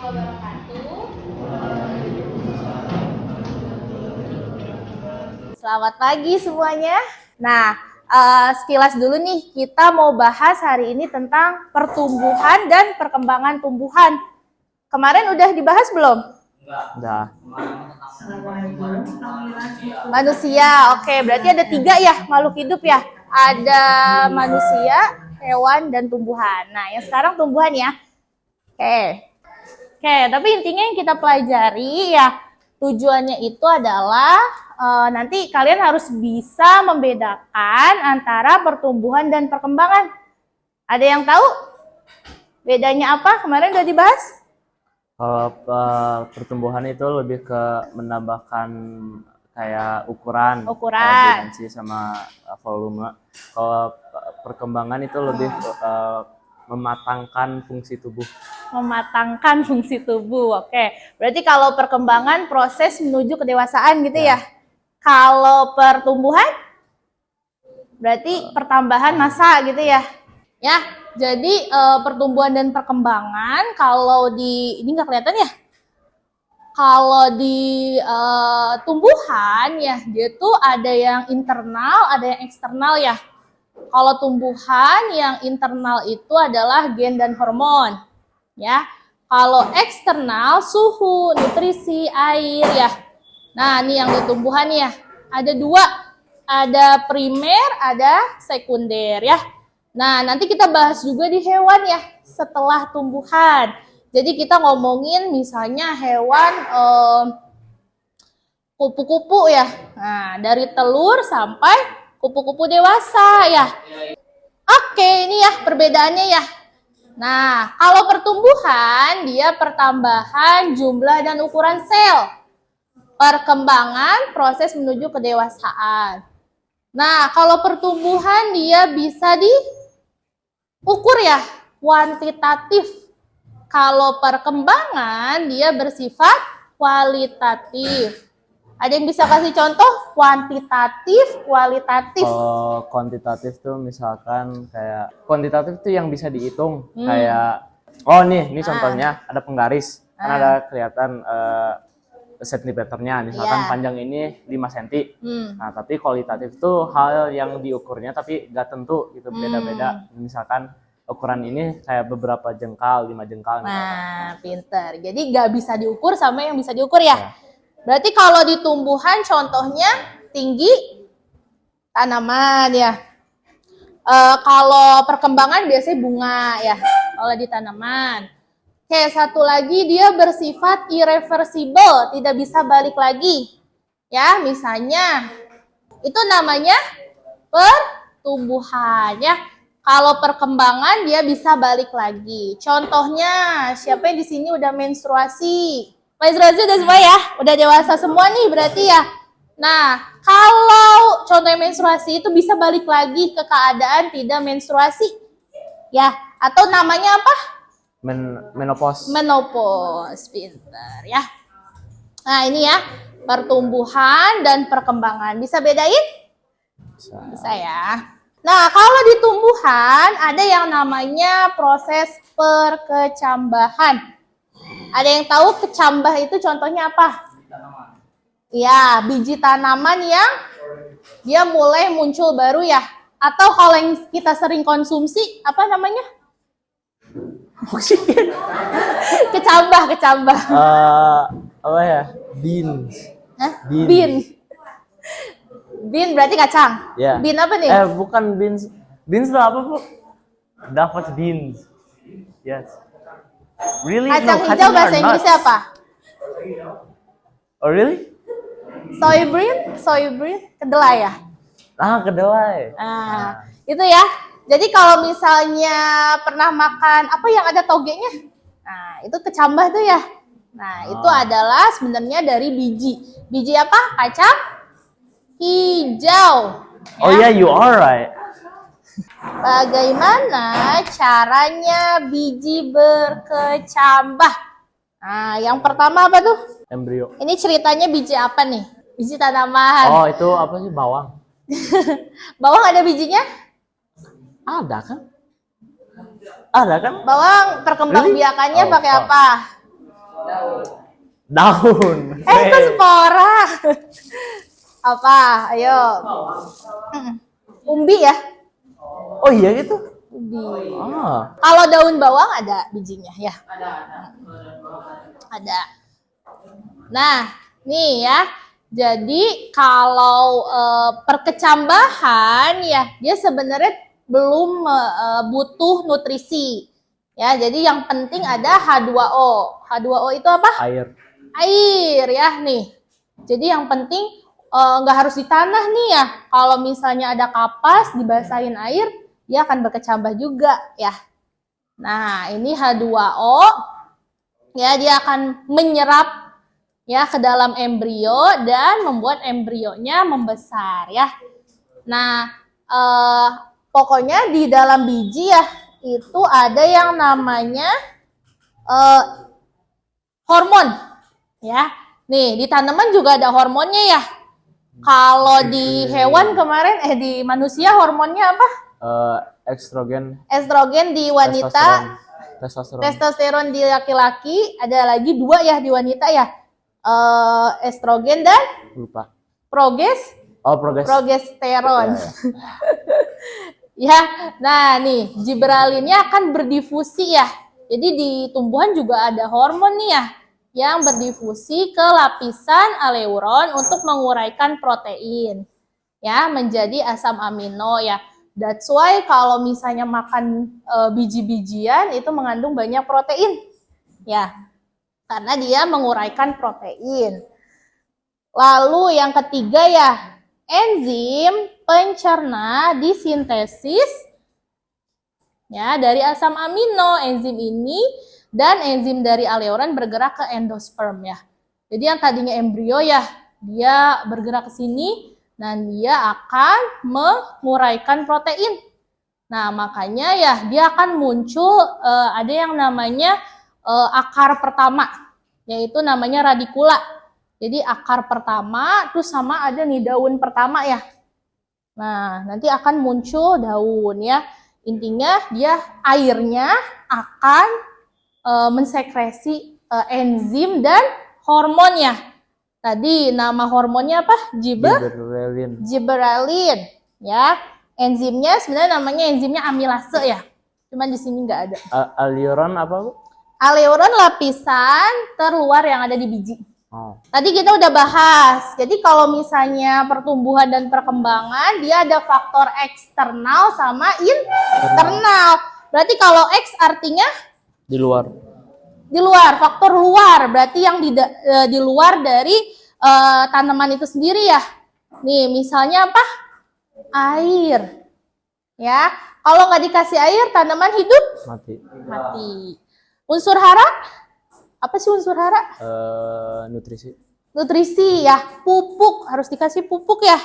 wabarakatuh. Selamat pagi semuanya. Nah, sekilas dulu nih, kita mau bahas hari ini tentang pertumbuhan dan perkembangan tumbuhan. Kemarin udah dibahas belum? Udah. Manusia, oke. Berarti ada 3 ya makhluk hidup ya. Ada manusia, hewan, dan tumbuhan. Nah, yang sekarang tumbuhan ya. Oke, tapi intinya yang kita pelajari ya, tujuannya itu adalah nanti kalian harus bisa membedakan antara pertumbuhan dan perkembangan. Ada yang tahu bedanya apa? Kemarin udah dibahas? Kalau pertumbuhan itu lebih ke menambahkan kayak ukuran, dimensi sama volume. Kalau perkembangan itu lebih mematangkan fungsi tubuh. Mematangkan fungsi tubuh. Oke. Berarti kalau perkembangan proses menuju kedewasaan gitu ya. Kalau pertumbuhan berarti pertambahan massa gitu ya. Ya. Jadi pertumbuhan dan perkembangan kalau di ini nggak kelihatan ya. Kalau di tumbuhan ya, dia tuh ada yang internal, ada yang eksternal ya. Kalau tumbuhan yang internal itu adalah gen dan hormon. Ya, kalau eksternal suhu, nutrisi, air ya. Nah, ini yang di tumbuhan ya. Ada 2, ada primer, ada sekunder ya. Nah, nanti kita bahas juga di hewan ya setelah tumbuhan. Jadi kita ngomongin misalnya hewan kupu-kupu ya. Nah, dari telur sampai kupu-kupu dewasa ya. Oke, ini ya perbedaannya ya. Nah, kalau pertumbuhan, dia pertambahan jumlah dan ukuran sel. Perkembangan, proses menuju kedewasaan. Nah, kalau pertumbuhan, dia bisa diukur ya, kuantitatif. Kalau perkembangan, dia bersifat kualitatif. Ada yang bisa kasih contoh kuantitatif, kualitatif? Kalau kuantitatif tuh misalkan kayak kuantitatif tuh yang bisa dihitung, kayak ini contohnya ada penggaris, kan ada kelihatan sentimeternya, misalkan panjang ini 5 cm. Nah, tapi kualitatif tuh hal yang diukurnya tapi nggak tentu gitu, beda-beda. Misalkan ukuran ini kayak beberapa jengkal, 5 jengkal. Nah, pinter. Jadi nggak bisa diukur sama yang bisa diukur ya. Berarti kalau di tumbuhan contohnya tinggi tanaman ya. Kalau perkembangan biasanya bunga ya. Kalau di tanaman. Oke, satu lagi dia bersifat irreversible, tidak bisa balik lagi. Ya, misalnya itu namanya pertumbuhan ya. Kalau perkembangan dia bisa balik lagi. Contohnya, siapa yang di sini udah menstruasi? Menstruasi udah semua ya? Udah dewasa semua nih berarti ya. Nah, kalau contohnya menstruasi itu bisa balik lagi ke keadaan tidak menstruasi. Ya, atau namanya apa? Menopause. Menopause, pinter ya. Nah, ini ya, pertumbuhan dan perkembangan. Bisa bedain? Bisa ya. Nah, kalau di tumbuhan ada yang namanya proses perkecambahan. Ada yang tahu kecambah itu contohnya apa? Ya, biji tanaman yang dia mulai muncul baru ya. Atau kalau yang kita sering konsumsi, apa namanya? Kecambah. Apa ya? Beans. Hah? Bean. Bean berarti kacang. Yeah. Bean apa nih? Bukan beans. Beans itu apa, Bu? Dapat beans. Yes. Really? Kacang hijau bahasa Inggrisnya apa? Oh, really? Soy bean, kedelai ya? Kedelai. Itu ya. Jadi kalau misalnya pernah makan apa yang ada togenya? Nah, itu kecambah tuh ya. Nah, itu adalah sebenarnya dari biji. Biji apa? Kacang hijau. Ya? Oh yeah, you are right. Bagaimana caranya biji berkecambah? Nah, yang pertama apa tuh? Embrio. Ini ceritanya biji apa nih? Biji tanaman. Oh, itu apa sih? Bawang. Bawang ada bijinya? Ada kan? Ada kan? Bawang perkembang biakannya pakai apa? Daun. Itu spora. Apa? Ayo. Umbi ya? Oh iya gitu. Umbi. Ah. Kalau daun bawang ada bijinya ya? Ada. Nah, nih ya. Jadi kalau perkecambahan ya, dia sebenarnya belum butuh nutrisi. Ya, jadi yang penting ada H2O. H2O itu apa? Air. Air ya nih. Jadi yang penting nggak harus di tanah nih ya. Kalau misalnya ada kapas dibasahin air, dia akan berkecambah juga ya. Nah, ini H2O ya, dia akan menyerap ya ke dalam embrio dan membuat embrionya membesar ya. Nah, pokoknya di dalam biji ya itu ada yang namanya hormon ya. Nih, di tanaman juga ada hormonnya ya. Kalau di hewan kemarin, di manusia hormonnya apa? Estrogen. Estrogen di wanita, Testosteron. testosteron di laki-laki, ada lagi 2 ya di wanita ya. Estrogen dan Lupa. progesteron. Ya. Ya, nah nih gibberellinnya akan berdifusi ya. Jadi di tumbuhan juga ada hormon nih ya, yang berdifusi ke lapisan aleuron untuk menguraikan protein ya menjadi asam amino ya. That's why kalau misalnya makan biji-bijian itu mengandung banyak protein ya, karena dia menguraikan protein. Lalu yang ketiga ya, enzim pencerna disintesis ya dari asam amino. Enzim ini dan enzim dari aleuron bergerak ke endosperm ya. Jadi yang tadinya embrio ya, dia bergerak ke sini dan dia akan menguraikan protein. Nah, makanya ya dia akan muncul ada yang namanya akar pertama, yaitu namanya radikula. Jadi akar pertama terus sama ada nih daun pertama ya. Nah, nanti akan muncul daun ya. Intinya dia airnya akan mensekresi enzim dan hormonnya. Tadi nama hormonnya apa? Gibberellin ya. Enzimnya sebenarnya namanya enzimnya amilase ya. Cuman di sini nggak ada. Aleuron apa, Bu? Aleuron lapisan terluar yang ada di biji. Oh. Tadi kita udah bahas. Jadi kalau misalnya pertumbuhan dan perkembangan, dia ada faktor eksternal sama internal. Berarti kalau X artinya Di luar. di luar, faktor luar, berarti yang di luar dari tanaman itu sendiri ya. Nih, misalnya apa? Air. Ya, kalau nggak dikasih air, tanaman hidup mati. Unsur hara? Apa sih unsur hara? Nutrisi. Nutrisi ya, pupuk, harus dikasih pupuk ya.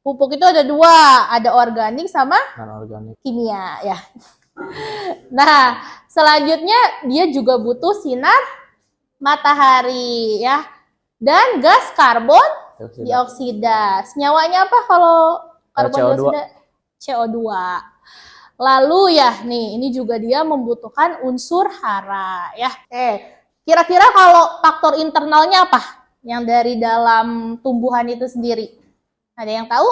Pupuk itu ada 2, ada organik sama Non-organik. kimia ya. Nah, selanjutnya dia juga butuh sinar matahari ya. Dan gas karbon dioksida. Senyawanya apa kalau karbon dioksida? CO2. Lalu ya, nih ini juga dia membutuhkan unsur hara ya. Kira-kira kalau faktor internalnya apa? Yang dari dalam tumbuhan itu sendiri. Ada yang tahu?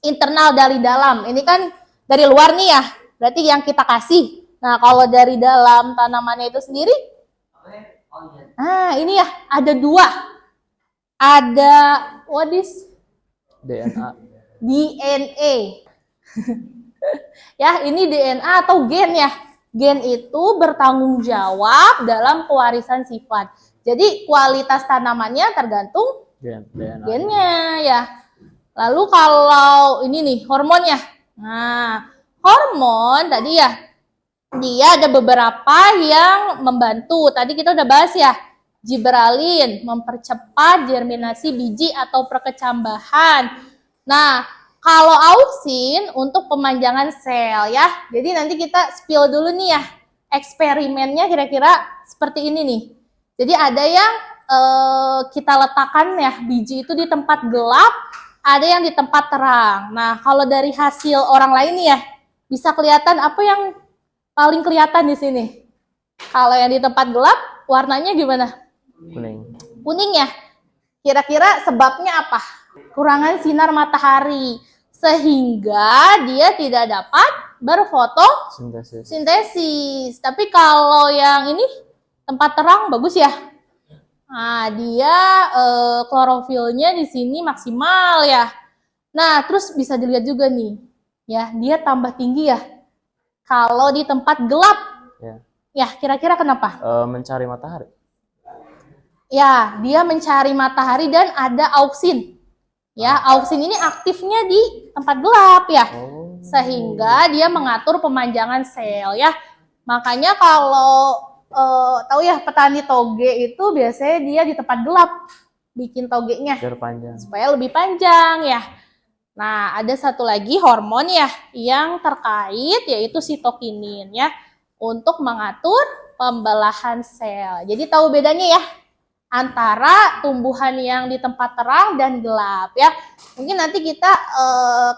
Internal dari dalam. Ini kan dari luar nih ya. Berarti yang kita kasih. Nah, kalau dari dalam tanamannya itu sendiri? Nah, ini ya, ada 2. Ada, what is? DNA. DNA. Ya, ini DNA atau gen ya. Gen itu bertanggung jawab dalam pewarisan sifat. Jadi, kualitas tanamannya tergantung gennya ya. Lalu kalau ini nih, hormonnya. Nah, hormon tadi ya, dia ada beberapa yang membantu. Tadi kita udah bahas ya, gibberellin mempercepat germinasi biji atau perkecambahan. Nah, kalau auksin untuk pemanjangan sel ya. Jadi nanti kita spill dulu nih ya, eksperimennya kira-kira seperti ini nih. Jadi ada yang kita letakkan ya biji itu di tempat gelap, ada yang di tempat terang. Nah, kalau dari hasil orang lain nih ya, bisa kelihatan apa yang paling kelihatan di sini. Kalau yang di tempat gelap warnanya gimana? Kuning. Kuning ya. Kira-kira sebabnya apa? Kurangan sinar matahari sehingga dia tidak dapat Sintesis. berfotosintesis. Tapi kalau yang ini tempat terang bagus ya. Nah, dia klorofilnya di sini maksimal ya. Nah, terus bisa dilihat juga nih, ya, dia tambah tinggi ya. Kalau di tempat gelap, Ya. ya kira-kira kenapa? Mencari matahari. Ya, dia mencari matahari dan ada auksin. Ya, auksin ini aktifnya di tempat gelap ya. Oh. Sehingga dia mengatur pemanjangan sel ya. Makanya kalau tahu ya petani toge itu biasanya dia di tempat gelap bikin togenya Biar panjang. supaya lebih panjang ya. Nah, ada satu lagi hormon ya yang terkait yaitu sitokinin ya untuk mengatur pembelahan sel. Jadi tahu bedanya ya antara tumbuhan yang di tempat terang dan gelap ya. Mungkin nanti kita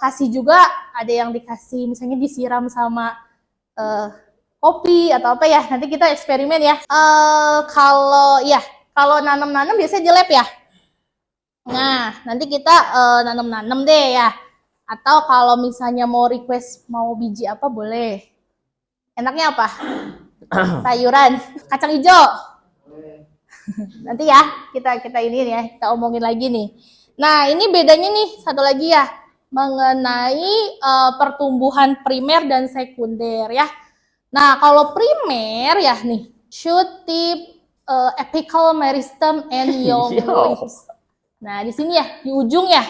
kasih juga ada yang dikasih misalnya disiram sama kopi atau apa ya. Nanti kita eksperimen ya. Kalau nanam-nanam biasanya di lab ya. Nah, nanti kita nanam-nanam deh ya. Atau kalau misalnya mau request mau biji apa boleh. Enaknya apa? Sayuran, kacang hijau. Nanti ya kita ini ya, kita omongin lagi nih. Nah, ini bedanya nih satu lagi ya mengenai pertumbuhan primer dan sekunder ya. Nah, kalau primer ya nih, shoot tip, apical meristem and young leaves. Nah, di sini ya, di ujung ya.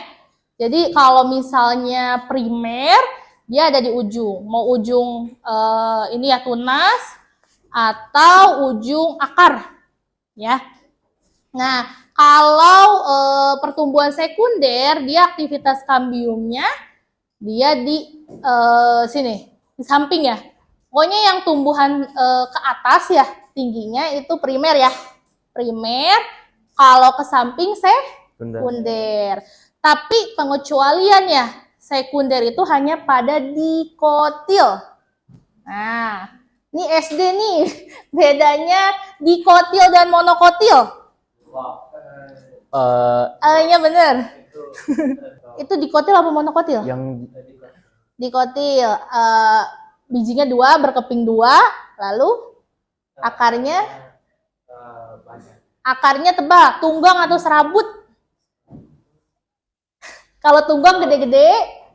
Jadi kalau misalnya primer, dia ada di ujung. Mau ujung ini ya tunas atau ujung akar, ya. Nah, kalau pertumbuhan sekunder, dia aktivitas kambiumnya dia di sini, di samping ya. Pokoknya yang tumbuhan ke atas ya, tingginya itu primer ya. Primer, kalau ke samping sekunder. Tapi pengecualian ya, sekunder itu hanya pada dikotil. Nah, ini SD nih, bedanya dikotil dan monokotil. Iya bener. Itu dikotil apa monokotil? Yang Dikotil, bijinya 2, berkeping 2, lalu akarnya tebal, tunggang atau serabut. Kalau tunggang gede-gede,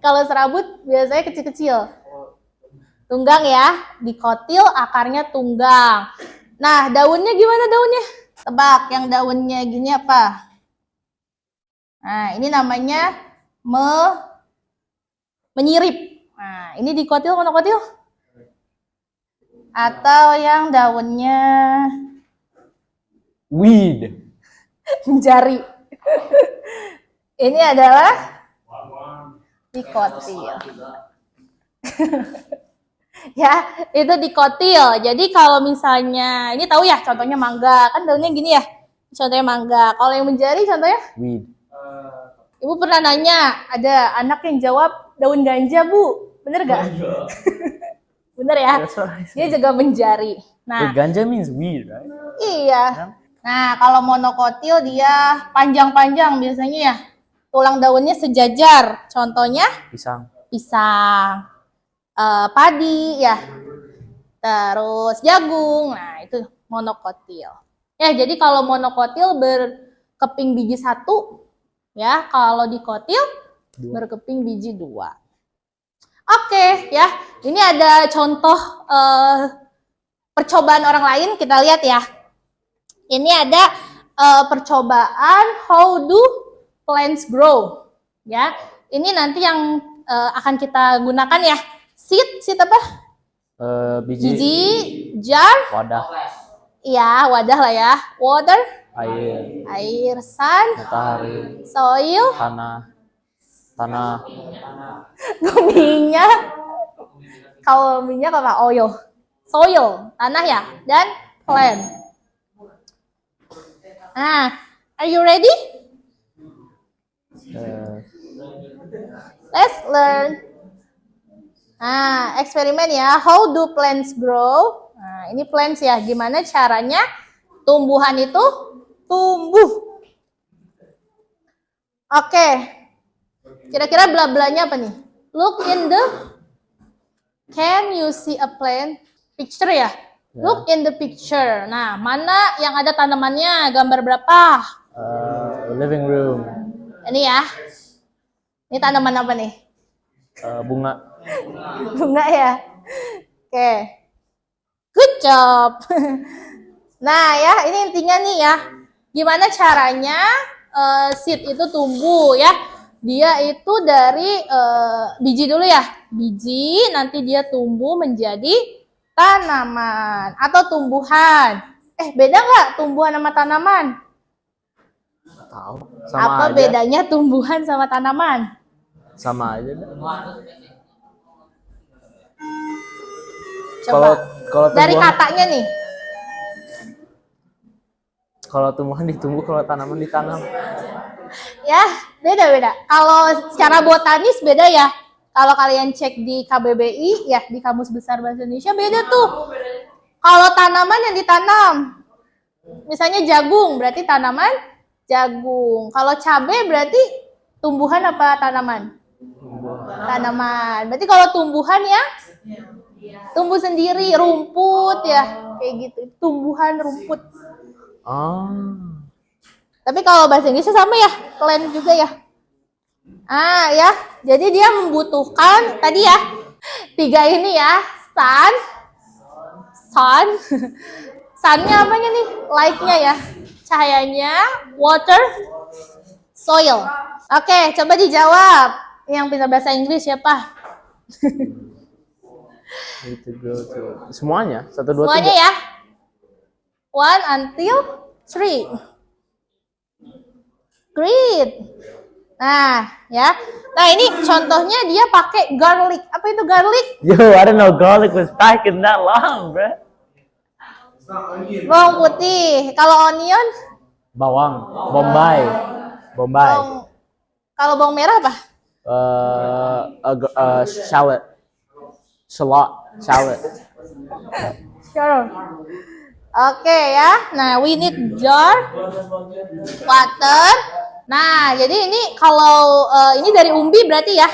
kalau serabut biasanya kecil-kecil. Tunggang ya, dikotil akarnya tunggang. Nah, daunnya gimana daunnya? Tebak, yang daunnya gini apa? Nah, ini namanya menyirip. Nah, ini dikotil monokotil? Atau yang daunnya weed. jari. Ini adalah dikotil. Ya, itu dikotil. Jadi kalau misalnya ini tahu ya contohnya mangga, kan daunnya gini ya. Contohnya mangga. Kalau yang menjari contohnya Weed. Ibu pernah nanya, ada anak yang jawab daun ganja, Bu. Bener gak? Bener ya? Dia juga menjari. Nah, Ganja means weed, right? iya. Nah, kalau monokotil dia panjang-panjang biasanya ya. Tulang daunnya sejajar. Contohnya pisang, padi ya. Terus jagung. Nah, itu monokotil. Ya, jadi kalau monokotil berkeping biji 1, ya. Kalau dikotil berkeping biji 2. Oke, ya. Ini ada contoh percobaan orang lain, kita lihat ya. Ini ada percobaan how do plants grow, ya. Ini nanti yang akan kita gunakan ya. Seed apa? Biji, jar, wadah, ya wadah lah ya. Water, air, sun, matahari, soil, tanah, minyak. Kalau minyak apa? Oil, soil, tanah ya, dan plant. Nah, are you ready? Let's learn. Nah, eksperimen ya. How do plants grow? Nah, ini plants ya. Gimana caranya Tumbuhan itu tumbuh. Oke. Kira-kira bla-blanya apa nih? Look in the, can you see a plant? Picture ya? Look in the picture. Nah, mana yang ada tanamannya? Gambar berapa? Living room. Ini ya. Ini tanaman apa nih? Bunga. Bunga ya. Oke. Good job. Nah ya, ini intinya nih ya. Gimana caranya seed itu tumbuh ya? Dia itu dari biji dulu ya. Biji, nanti dia tumbuh menjadi tanaman atau tumbuhan. Beda nggak tumbuhan sama tanaman? Tahu. Sama Apa aja. bedanya tumbuhan sama tanaman? Sama aja. Coba. Kalau Dari tumbuhan, katanya nih. kalau tumbuhan ditumbuh, kalau tanaman ditanam. Ya, beda-beda. Kalau secara botanis beda ya. Kalau kalian cek di KBBI, ya di Kamus Besar Bahasa Indonesia beda tuh. Kalau tanaman yang ditanam, misalnya jagung, berarti tanaman jagung. Kalau cabai berarti tumbuhan apa tanaman? Tanaman. Berarti kalau tumbuhan ya, tumbuh sendiri, rumput ya, kayak gitu. Tumbuhan rumput. Tapi kalau bahasa Inggrisnya sama ya, plant juga ya. Ya, jadi dia membutuhkan tadi ya 3 ini ya, sun, sunnya apanya nih, light-nya ya, cahayanya, water, soil. Oke, coba dijawab. Yang pintar bahasa Inggris siapa? Semuanya, 1, 2, 3. Semuanya ya. 1 until 3. Great. Nah, ya. Nah, ini contohnya dia pakai garlic. Apa itu garlic? Yo, I don't know garlic was back in that long, bro. Bawang putih. Kalau onion? Bawang, Bombay. Kalau bawang merah apa? Shallot. Shallot. Sure. Oke ya. Nah, we need jar, water. Nah, jadi ini kalau ini dari umbi berarti ya.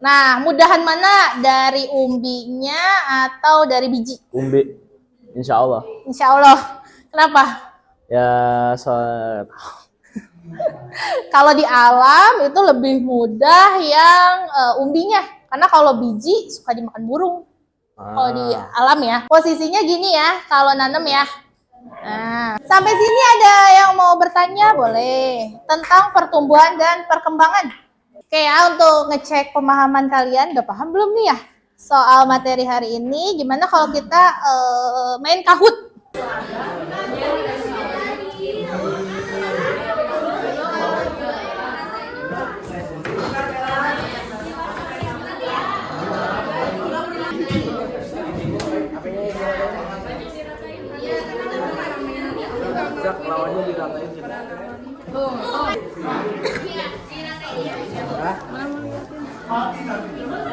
Nah, mudahan mana, dari umbinya atau dari biji? Umbi. Insya Allah. Insya Allah. Kenapa? Ya, Kalau di alam itu lebih mudah yang umbinya. Karena kalau biji suka dimakan burung. Kalau di alam ya. Posisinya gini ya, kalau nanam ya. Nah, sampai sini ada yang mau bertanya? Boleh. Tentang pertumbuhan dan perkembangan. Oke ya, untuk ngecek pemahaman kalian, udah paham belum nih ya? Soal materi hari ini, gimana kalau kita main Kahoot? lawannya diratain gitu.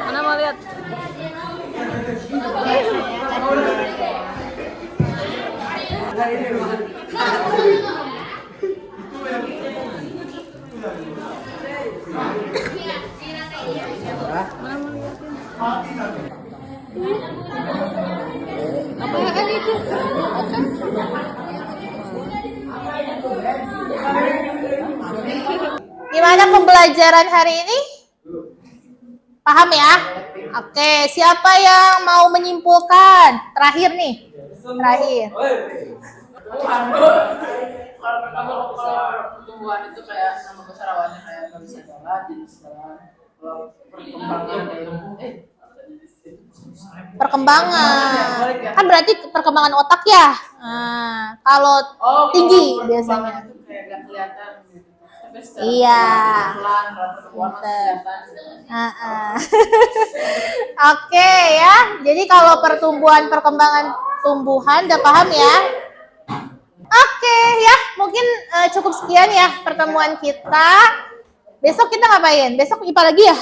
Mana mau lihat? Apaan itu? Gimana pembelajaran hari ini? Paham ya? Oke, siapa yang mau menyimpulkan? Terakhir nih. Terakhir. Kalau pertumbuhan itu kayak nama besar awalnya kayak nggak bisa jalan jadi sekarang kalau perkembangan Perkembangan. Kan berarti perkembangan otak ya. Nah, kalau tinggi biasanya. itu kayak nggak kelihatan gitu. Tapi secara Iya. pelan kalau pertumbuhan masih kelihatan. Oke ya. Jadi kalau pertumbuhan perkembangan tumbuhan udah paham ya? Oke ya, mungkin cukup sekian ya pertemuan kita. Besok kita ngapain? Besok IPA lagi ya?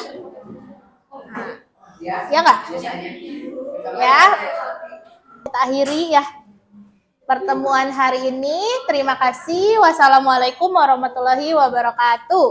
Ya nggak? Ya. Kita akhiri ya. pertemuan hari ini. Terima kasih. Wassalamualaikum warahmatullahi wabarakatuh.